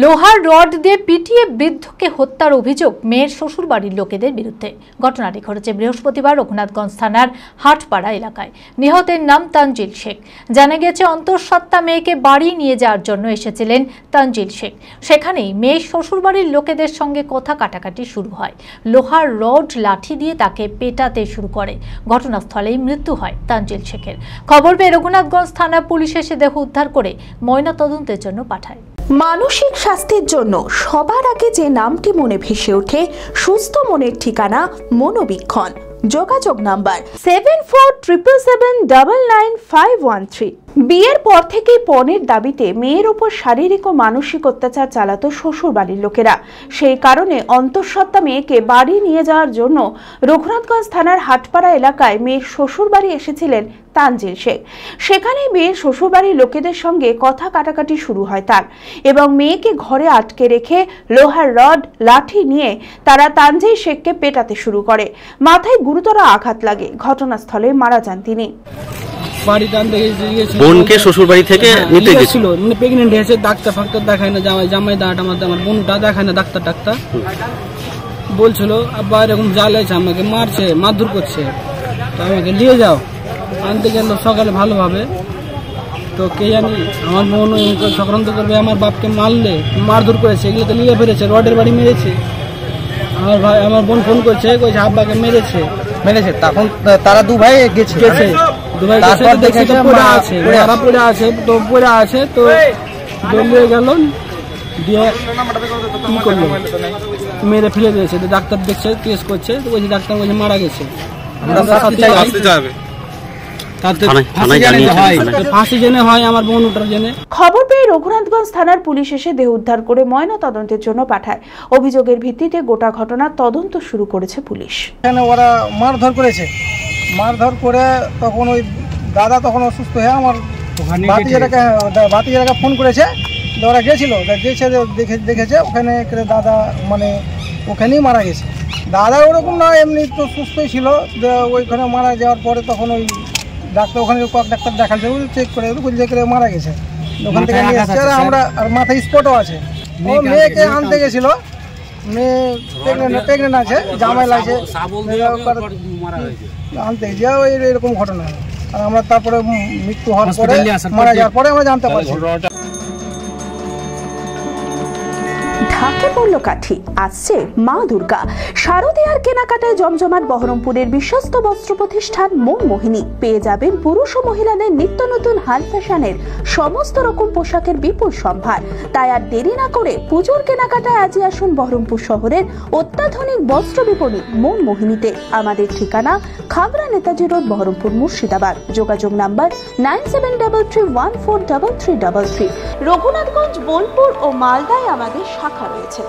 লোহার রড দিয়ে পিটিয়ে বৃদ্ধকে হত্যার অভিযোগ মেয়ের শ্বশুরবাড়ির লোকেদের বিরুদ্ধে। ঘটনাটি ঘটেছে বৃহস্পতিবার রঘুনাথগঞ্জ থানার হাটপাড়া এলাকায়। নিহতের নাম তানজিল শেখ। জানা গেছে অন্তঃসত্ত্বা মেয়েকে বাড়ি নিয়ে যাওয়ার জন্য এসেছিলেন তানজিল শেখ। সেখানেই মেয়ের শ্বশুরবাড়ির লোকেদের সঙ্গে কথা কাটাকাটি শুরু হয়। লোহার রড লাঠি দিয়ে তাকে পেটাতে শুরু করে। ঘটনাস্থলেই মৃত্যু হয় তানজিল শেখের। খবর পেয়ে রঘুনাথগঞ্জ থানা পুলিশ এসে দেহ উদ্ধার করে ময়নাতদন্তের জন্য পাঠায়। মানসিক স্বাস্থ্যের জন্য সবার আগে যে নামটি মনে ভেসে ওঠে, সুস্থ মনের ঠিকানা মনোবীক্ষণ। যোগাযোগ নাম্বার 7477799513। বিয়ের পর থেকেই পণের দাবিতে মেয়ের ওপর শারীরিক ও মানসিক অত্যাচার চালাতো শ্বশুরবাড়ির লোকেরা। সেই কারণে অন্তঃসত্ত্বা মেয়েকে বাড়ি নিয়ে যাওয়ার জন্য রঘুনাথগঞ্জ থানার হাটপাড়া এলাকায় মেয়ের শ্বশুরবাড়ি এসেছিলেন তানজিল শেখ। সেখানে মেয়ের শ্বশুরবাড়ির লোকেদের সঙ্গে কথা কাটাকাটি শুরু হয় তার, এবং মেয়েকে ঘরে আটকে রেখে লোহার রড লাঠি নিয়ে তারা তানজিল শেখকে পেটাতে শুরু করে। মাথায় গুরুতর আঘাত লাগে। ঘটনাস্থলে মারা যান তিনি। বোনকে শ্বশুর বাড়ি থেকে নিতে গেছিল, মানে প্রেগনেন্ট হয়েছে, ডাক্তার ফাক্তার দেখায় না, জামাই দাঁড়াটা আমার বোনটা দেখায় না, ডাক্তার বলছিল আব্বা এরকম জ্বালাইছে, আমাকে মারছে, মারধর করছে, তো আমাকে নিয়ে যাও। আনতে গেল সকালে ভালোভাবে, তো কে জানি আমার বোন সংক্রান্ত করবে, আমার বাপকে মারলে মারধর করেছে, এগুলো তো নিয়ে ফেলেছে, রডের বাড়ি মেরেছে। আমার বোন ফোন করছে, কইছে আব্বাকে মেরেছে। তখন তারা দু ভাই গেছে, পড়ে আছে, তো দলিয়ে গেল, দিয়ে কি করলো, মেরে ফেলে দিয়েছে। ডাক্তার দেখছে, কেস করছে, ওই ডাক্তার বলছে মারা গেছে। খবর পেয়ে রঘুনাথগঞ্জ থানার পুলিশ এসে দেহ উদ্ধার করে ময়না তদন্তের জন্য পাঠায়। অভিযোগের ভিত্তিতে গোটা ঘটনার তদন্ত শুরু করেছে পুলিশ। ওরা মারধর করেছে, মারধর করে তখন ওই দাদা তখন অসুস্থ হয়ে আমার ভাতিজাকে ফোন করেছে। ওরা গেছিল, দেখেছে ওখানে দাদা মানে ওখানেই মারা গেছে। দাদা ওরকম না, এমনি তো সুস্থই ছিল। ওইখানে মারা যাওয়ার পরে তখন ওই ডাক্তার ওখানে ডাক্তার দেখাচ্ছে, চেক করে বলছে মারা গেছে। ওখান থেকে নিয়ে এসছে, আমরা আর মাথায় স্পটও আছে। ও মেয়েকে আনতে গেছিল, মেয়ে প্রেগনেন্ট আছে, জামাই লাগছে, আনতে গিয়ে ওই এরকম ঘটনা। আর আমরা তারপরে মৃত্যু হওয়ার পরে, মারা যাওয়ার পরে আমরা জানতে পারছি। ঢাকে পড়ল কাঠি, আসছে মা দুর্গা। শারদীয়ার কেনাকাটায় জমজমাট বহরমপুরের বিশ্বস্ত বস্ত্র প্রতিষ্ঠান মন মোহিনী। পেয়ে যাবেন পুরুষ ও মহিলাদের নিত্য নতুন হাল ফ্যাশনের সমস্ত রকম পোশাকের বিপুল সম্ভার। তাই আর দেরি না করে পুজোর কেনাকাটায় আজই আসুন বহরমপুর শহরের অত্যাধুনিক বস্ত্র বিপণী মন মোহিনীতে। আমাদের ঠিকানা খাগড়া নেতাজি রোড, বহরমপুর, মুর্শিদাবাদ। যোগাযোগ নাম্বার 9733143333। রঘুনাথগঞ্জ, বোলপুর ও মালদায় আমাদের শাখা রয়েছে।